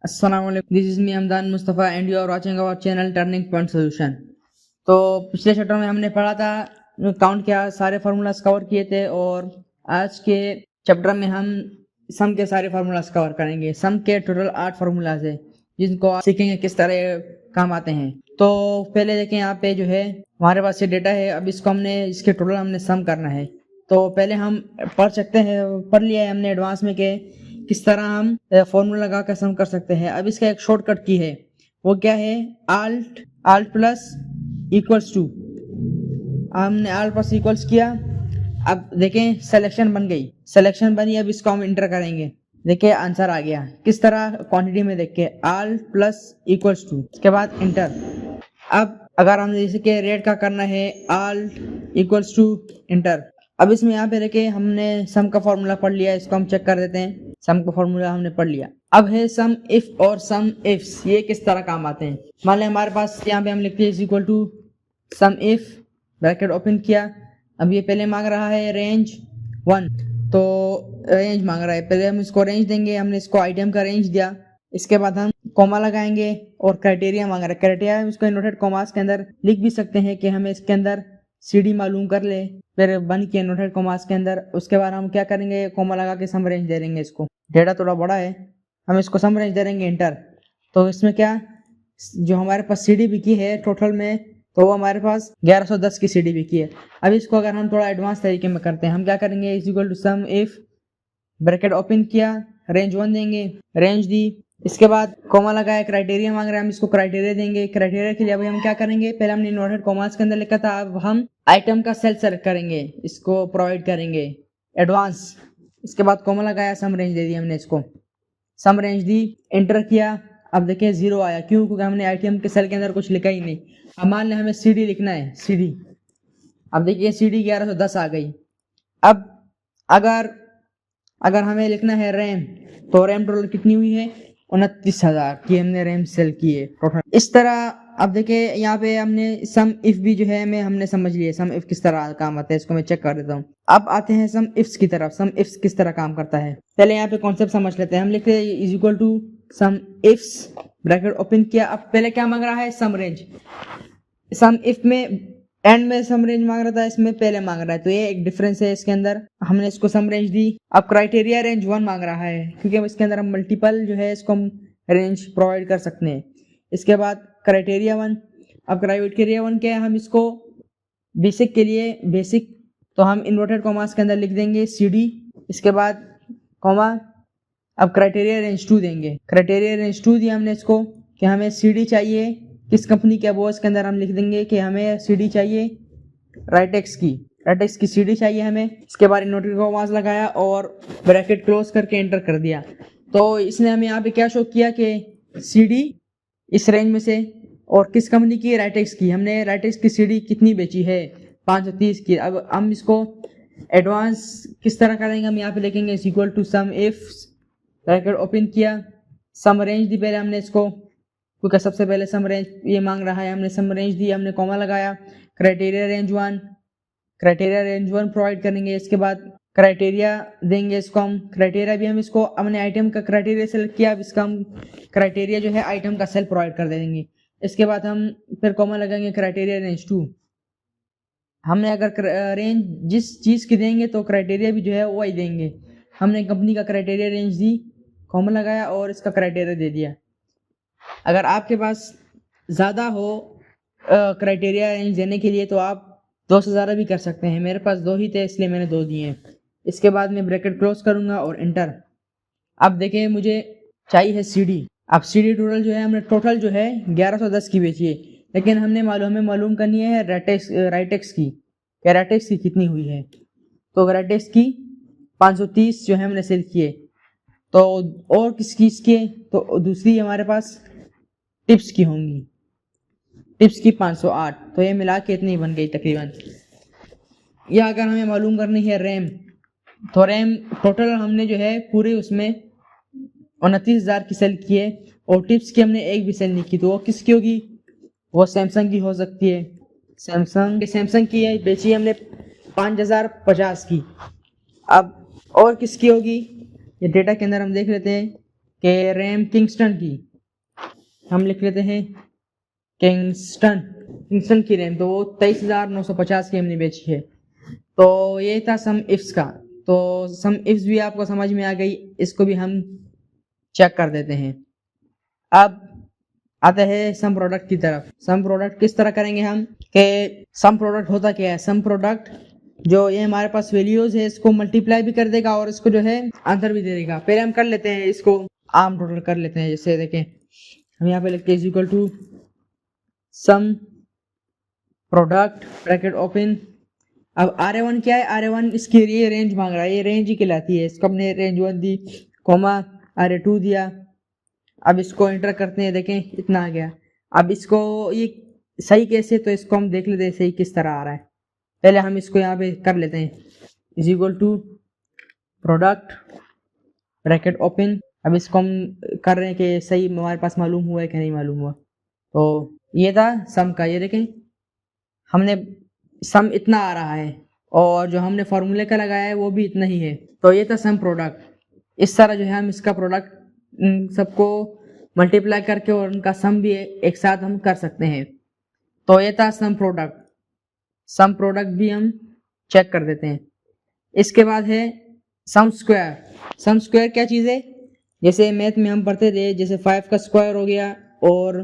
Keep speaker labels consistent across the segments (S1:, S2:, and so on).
S1: अस्सलाम वालेकुम, this is me Hamdan Mustafa and you are watching our channel Turning Point Solution. तो पिछले चैप्टर में हमने पढ़ा था, काउंट किया, सारे फार्मूलाज कवर किए थे और आज के चैप्टर में हम सम के सारे फार्मूलाज कवर करेंगे। सम के टोटल 8 फार्मूलाज है जिनको आप सीखेंगे किस तरह काम आते हैं। तो पहले देखें, यहाँ पे जो है हमारे पास ये डेटा है। अब इसको इसके टोटल हमने सम करना है। तो पहले हम पढ़ लिया है हमने एडवांस में के किस तरह हम फॉर्मूला लगा कर सम कर सकते हैं। अब इसका एक शॉर्टकट की है, वो क्या है, आल्ट प्लस इक्वल्स टू। हमने आल्ट प्लस इक्वल्स किया। अब देखें सिलेक्शन बन गई, सिलेक्शन बनी। अब इसको हम इंटर करेंगे, देखिए आंसर आ गया। किस तरह, क्वांटिटी में देख के आल्ट प्लस इक्वल्स टू, उसके बाद इंटर। अब अगर हम जैसे कि रेट का करना है, आल्ट इक्वल्स टू इंटर। अब इसमें यहाँ पे देखे हमने सम का फॉर्मूला पढ़ लिया, इसको हम चेक कर देते हैं। सम का फॉर्मूला हमने पढ़ लिया। अब है सम इफ और सम इफ्स, ये किस तरह काम आते हैं। मान लें हमारे पास यहाँ पे हम लिखते हैं is equal to sum if, bracket open किया। अब ये पहले मांग रहा है रेंज 1, तो रेंज मांग रहा है, पहले हम इसको रेंज देंगे। हमने इसको आइटम का रेंज दिया, इसके बाद हम कॉमा लगाएंगे और क्राइटेरिया मांग रहा है। क्राइटेरिया हम इसको इनवर्टेड कॉमास के अंदर लिख भी सकते हैं कि हमें इसके अंदर CD मालूम कर ले, फिर बन के इनवर्टेड कॉमास के अंदर। उसके बाद हम क्या करेंगे, कॉमा लगा के सम रेंज दे देंगे। इसको डेटा थोड़ा बड़ा है, हम इसको सम रेंज दे देंगे, इंटर। तो इसमें क्या, जो हमारे पास CD बिकी है टोटल में, तो वो हमारे पास 1110 की CD बिकी है। अब इसको अगर हम थोड़ा एडवांस तरीके में करते हैं, हम क्या करेंगे, is equal to sum if, bracket open किया, रेंज 1 देंगे, रेंज दी, इसके बाद कॉमा लगाया, क्राइटेरिया मांग रहा है, हम इसको क्राइटेरिया देंगे। क्राइटेरिया के लिए अभी हम क्या करेंगे, पहले हमने इनवर्टेड कॉमास के अंदर लिखा था, अब हम आइटम का सेल सेलेक्ट करेंगे, इसको प्रोवाइड करेंगे एडवांस। इसके बाद कॉमा लगाया, सम रेंज दे दी हमने, इसको सम रेंज दी, एंटर किया। अब देखिए 0 आया, क्यों, क्योंकि हमने आइटम के सेल के अंदर कुछ लिखा ही नहीं। अब मान लें हमें CD लिखना है, CD। अब देखिए CD 1110 आ गई। अब अगर हमें लिखना है रैम, तो रैम टोटल कितनी हुई है, 29,000 की हमने रैम सेल की है टोटल। इस तरह अब देखिए यहाँ पे हमने सम इफ भी जो है हमने समझ लिया सम इफ किस तरह काम आता है। इसको मैं चेक कर देता हूँ। अब आते हैं सम इफ्स की तरफ। सम इफ्स किस तरह काम करता है, पहले यहाँ पे कॉन्सेप्ट समझ लेते हैं। हम लिखते हैं is equal to sum ifs, bracket open किया। अब पहले क्या मांग रहा है, सम रेंज। सम इफ में एंड में सम रेंज मांग रहा था, इसमें पहले मांग रहा है, तो ये एक डिफरेंस है इसके अंदर। हमने इसको सम रेंज दी। अब क्राइटेरिया रेंज 1 मांग रहा है, क्योंकि अब इसके अंदर हम मल्टीपल जो है इसको हम रेंज प्रोवाइड कर सकते हैं। इसके बाद क्राइटेरिया 1। अब क्राइटेरिया 1 क्या है, हम इसको बेसिक के लिए, बेसिक तो हम इन्वर्टेड कॉमास के अंदर लिख देंगे CD, इसके बाद कॉमा। अब क्राइटेरिया रेंज 2 देंगे। क्राइटेरिया रेंज 2 दिया हमने इसको कि हमें CD चाहिए किस कंपनी के, वो इसके अंदर हम लिख देंगे कि हमें CD चाहिए राइटेक्स की CD चाहिए हमें। इसके बाद इन्वर्टेड कॉमास लगाया और ब्रैकेट क्लोज करके एंटर कर दिया। तो इसने हमें यहाँ पे क्या शो किया कि CD इस रेंज में से, और किस कंपनी की, राइटेक्स की। हमने राइटेक्स की CD कितनी बेची है, 530 की। अब हम इसको एडवांस किस तरह करेंगे, हम यहाँ पे लिखेंगे is equal to sum if, bracket open किया, सम रेंज दी पहले हमने इसको, क्योंकि सबसे पहले सम रेंज ये मांग रहा है। हमने सम रेंज दी, हमने कॉमा लगाया, क्राइटेरिया रेंज 1 प्रोवाइड करेंगे। इसके बाद क्राइटेरिया देंगे इसको हम। क्राइटेरिया भी हम इसको, हमने आइटम का क्राइटेरिया सेलेक्ट किया, अब इसका हम क्राइटेरिया जो है आइटम का सेल प्रोवाइड कर देंगे। इसके बाद हम फिर कॉमा लगाएंगे, क्राइटेरिया रेंज 2। हमने अगर रेंज जिस चीज़ की देंगे तो क्राइटेरिया भी जो है वही देंगे। हमने कंपनी का क्राइटेरिया रेंज दी, कॉमा लगाया और इसका क्राइटेरिया दे दिया। अगर आपके पास ज़्यादा हो क्राइटेरिया रेंज देने के लिए, तो आप 2 से ज़्यादा भी कर सकते हैं। मेरे पास 2 ही थे, इसलिए मैंने 2 दिए हैं। इसके बाद मैं ब्रैकेट क्लोज करूँगा और एंटर। अब देखिए मुझे चाहिए है CD। अब CD टोटल जो है, हमने टोटल जो है 1110 की बेची है, लेकिन हमें मालूम करनी है राइटेक्स की, क्या राइटेक्स की कितनी हुई है। तो राइटेक्स की 530 जो है हमने सेल किए। तो और किसकी इसके, तो दूसरी हमारे पास टिप्स की होंगी, टिप्स की 508। तो ये मिला के इतनी बन गई तकरीबन। या अगर हमें मालूम करनी है रैम, तो रैम टोटल हमने जो है पूरे उसमें 29,000 की सेल की है, और टिप्स की हमने एक भी सेल नहीं की। तो वो किसकी होगी, वो सैमसंग की हो सकती है। सैमसंग की है, बेची हमने 5050 की। अब और किसकी होगी, ये डेटा के अंदर हम देख लेते हैं कि रैम किंगस्टन की हम लिख लेते हैं किंगस्टन की रैम, तो वो 23,950 की हमने बेची है। तो ये था सम इफ्स का। तो सम इफ्स भी आपको समझ में आ गई, इसको भी हम चेक कर देते हैं। अब आते हैं सम प्रोडक्ट की तरफ। सम प्रोडक्ट किस तरह करेंगे हम कि सम प्रोडक्ट होता क्या है, सम प्रोडक्ट जो ये हमारे पास वैल्यूज है इसको मल्टीप्लाई भी कर देगा और इसको जो है आंसर भी दे देगा। पहले हम कर लेते हैं इसको आम टोटल कर लेते हैं। जैसे देखें हम यहाँ पे लिखते हैं equal to sum product bracket open. अब RA1 क्या है, RA1 इसकी ये रेंज मांग रहा है, ये रेंज ही कहलाती है। इसको हमने रेंज 1 दी, कॉमा RA2 दिया। अब इसको एंटर करते हैं, देखें इतना आ गया। अब इसको ये सही कैसे, तो इसको हम देख लेते हैं सही किस तरह आ रहा है। पहले हम इसको यहाँ पे कर लेते हैं is equal to product bracket open. अब इसको हम कर रहे हैं कि सही हमारे पास मालूम हुआ है कि नहीं मालूम हुआ। तो ये था सम का, ये देखें हमने सम इतना आ रहा है और जो हमने फॉर्मूले का लगाया है वो भी इतना ही है। तो ये था सम प्रोडक्ट। इस तरह जो है हम इसका प्रोडक्ट सबको मल्टीप्लाई करके और उनका सम भी एक साथ हम कर सकते हैं। तो ये था सम प्रोडक्ट। सम प्रोडक्ट भी हम चेक कर देते हैं। इसके बाद है सम स्क्वायर। सम स्क्वायर क्या चीज़ है, जैसे मैथ में हम पढ़ते थे, जैसे 5 का स्क्वायर हो गया और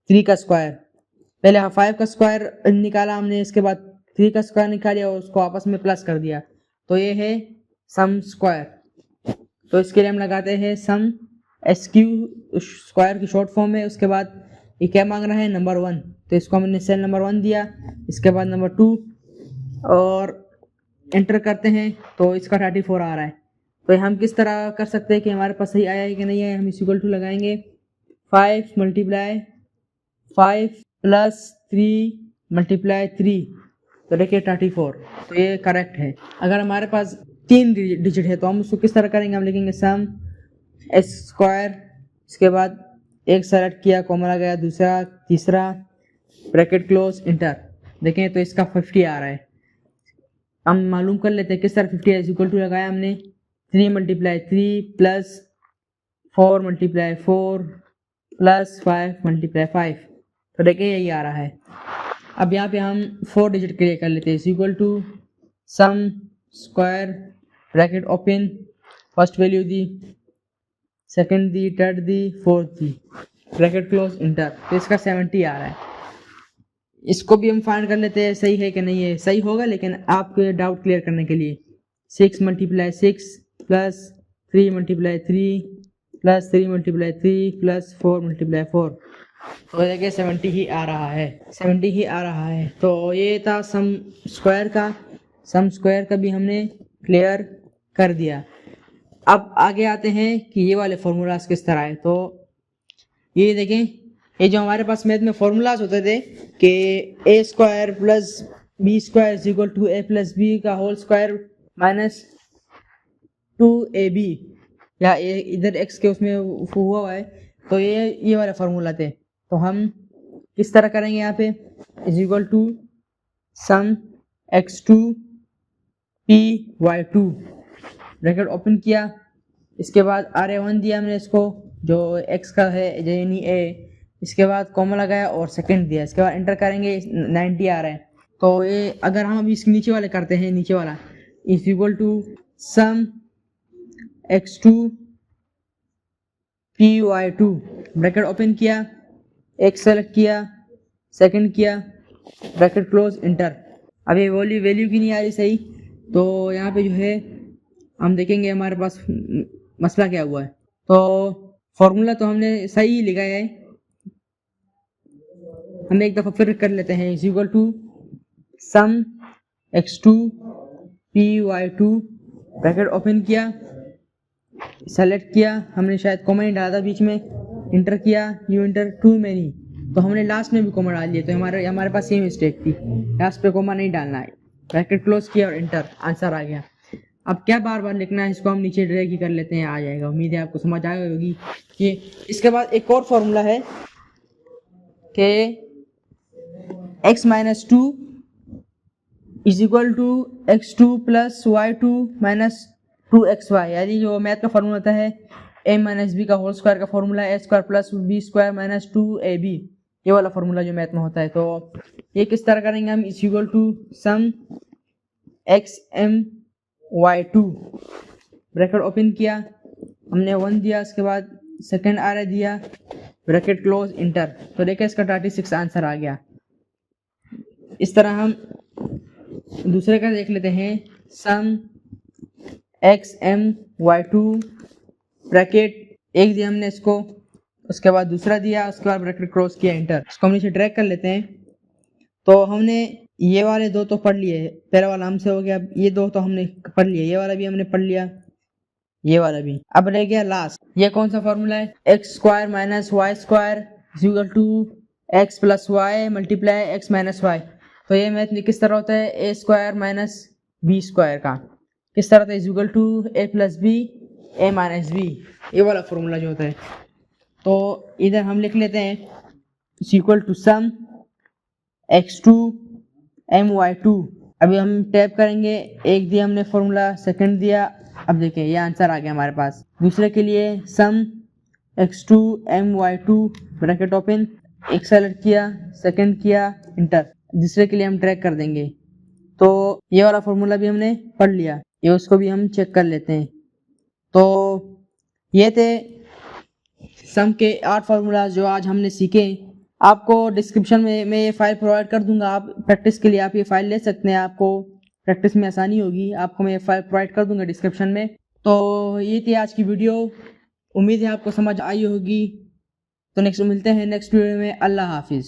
S1: 3 का स्क्वायर। पहले 5 का स्क्वायर निकाला हमने, इसके बाद 3 का स्क्वायर निकाला और उसको आपस में प्लस कर दिया, तो ये है सम स्क्वायर। तो इसके लिए हम लगाते हैं सम SQ स्क्वायर की शॉर्ट फॉर्म है। उसके बाद ये क्या मांग रहा है, नंबर 1, तो इसको हमने सेल नंबर 1 दिया। इसके बाद नंबर 2 और एंटर करते हैं तो इसका 34 आ रहा है। तो हम किस तरह कर सकते हैं कि हमारे पास सही आया है कि नहीं आया। हम इक्वल टू लगाएंगे 5 मल्टीप्लाई 5 प्लस 3 मल्टीप्लाई 3, तो देखिए 34। तो ये करेक्ट है। अगर हमारे पास 3 डिजिट है तो हम उसको किस तरह करेंगे, हम लिखेंगे सम S स्क्वायर, इसके बाद एक सेलेक्ट किया, कॉमा लगाया, दूसरा तीसरा ब्रैकेट क्लोज इंटर। देखें तो इसका 50 आ रहा है। हम मालूम कर लेते हैं किस तरह 50 है। इक्वल टू लगाया हमने 3 multiply 3 plus 4 multiply 4 plus 5 multiply 5, तो देखिए यही आ रहा है। अब यहाँ पे हम 4 डिजिट क्लियर कर लेते हैं। Equal to sum square bracket open, first value दी, सेकंड दी, थर्ड दी, फोर्थ दी, ब्रैकेट क्लोज इंटर। तो इसका 70 आ रहा है। इसको भी हम फाइंड कर लेते हैं सही है कि नहीं है। सही होगा, लेकिन आपके डाउट क्लियर करने के लिए 6 multiply 6 plus 3 multiply 3 plus 3 multiply 3 plus 4 multiply 4, तो देखिए 70 ही आ रहा है, 70 ही आ रहा है। तो ये था सम स्क्वायर का। सम स्क्वायर का भी हमने क्लियर कर दिया। अब आगे आते हैं कि ये वाले फॉर्मूलाज किस तरह है। तो ये देखें, ये जो हमारे पास मैथ में फॉर्मूलाज होते थे कि a square plus b square equal to A plus b का होल स्क्वायर माइनस 2ab, या ए इधर x के उसमें हुआ है, तो ये वाले फॉर्मूला थे। तो हम किस तरह करेंगे, यहाँ पे is equal to sum x2 p y2 bracket open किया। इसके बाद RA1 दिया हमने इसको, जो x का है यानी a। इसके बाद कॉमा लगाया और सेकंड दिया। इसके बाद एंटर करेंगे, 90 आ रहा है। तो ये अगर हम अभी इसके नीचे वाले करते हैं, नीचे वाला is equal to sum x2 py2 bracket open किया, एक सेलेक्ट किया, सेकंड किया, ब्रैकेट क्लोज इंटर। अब ये वैल्यू की नहीं आ रही सही, तो यहाँ पे जो है हम देखेंगे हमारे पास मसला क्या हुआ है। तो फॉर्मूला तो हमने सही लिखा है, हम एक दफ़ा फिर कर लेते हैं। Is equal to sum x2 py2 bracket open किया, सेलेक्ट किया, हमने शायद कॉमा नहीं डाला था बीच में, इंटर किया, यू इंटर टू में नहीं, तो हमने लास्ट में भी कॉमा डाल दिया। तो हमारे पास सेम मिस्टेक थी, लास्ट पे कॉमा नहीं डालना है। ब्रैकेट क्लोज किया और इंटर, आंसर आ गया। अब क्या बार बार लिखना है, इसको हम नीचे ड्रैग ही कर लेते हैं, आ जाएगा। उम्मीद है आपको समझ आ गई होगी कि इसके बाद एक और फॉर्मूला है कि x minus 2 is equal to x2 plus y2 minus 2xy, यानी जो मैथ का फॉर्मूला होता है ए माइनस बी का होल स्क्वायर का फॉर्मूला है ए square plus b square minus 2ab, ये वाला फॉर्मूला जो मैथ में होता है। तो ये किस तरह करेंगे हम, is equal to sum x M Y two, bracket open किया, हमने 1 दिया, उसके बाद सेकेंड आ रहा दिया, ब्रैकेट क्लोज, इंटर। तो देखिए इसका 36 आंसर आ गया। इस तरह हम दूसरे का देख लेते हैं, sum x M Y two, bracket एक दिया हमने इसको, उसके बाद दूसरा दिया, उसके बाद ब्रैकेट क्लोज किया, इंटर। इसको हम नीचे ड्रैग कर लेते हैं। तो हमने ये वाले दो तो पढ़ लिए, पहला वाला हमसे हो गया, ये दो तो हमने पढ़ लिए, ये वाला भी हमने पढ़ लिया, ये वाला भी। अब रह गया लास्ट, ये कौन सा फॉर्मूला है, X square minus Y square is equal to X plus Y multiply X minus Y. तो ये मैथ किस तरह होता है, ए स्क्वायर माइनस बी स्क्वायर का किस तरह होता है, is equal to A plus B A minus B, ये वाला फॉर्मूला जो होता है। तो इधर हम लिख लेते हैं is equal to sum x2 my2। अभी हम टैप करेंगे, एक दिया हमने फॉर्मूला, सेकंड दिया, अब देखिए ये आंसर आ गया हमारे पास। दूसरे के लिए सम x2 my2 ब्रैकेट ओपन, एक सेलेक्ट किया, सेकंड किया, इंटर। दूसरे के लिए हम ट्रैक कर देंगे। तो ये वाला फॉर्मूला भी हमने पढ़ लिया, ये उसको भी हम चेक कर लेते हैं। तो ये थे सम के 8 फार्मूला जो आज हमने सीखे। आपको डिस्क्रिप्शन में मैं ये फाइल प्रोवाइड कर दूंगा, आप प्रैक्टिस के लिए आप ये फाइल ले सकते हैं, आपको प्रैक्टिस में आसानी होगी। आपको मैं ये फाइल प्रोवाइड कर दूंगा डिस्क्रिप्शन में। तो ये थी आज की वीडियो, उम्मीद है आपको समझ आई होगी। तो नेक्स्ट मिलते हैं नेक्स्ट वीडियो में। अल्लाह हाफिज़।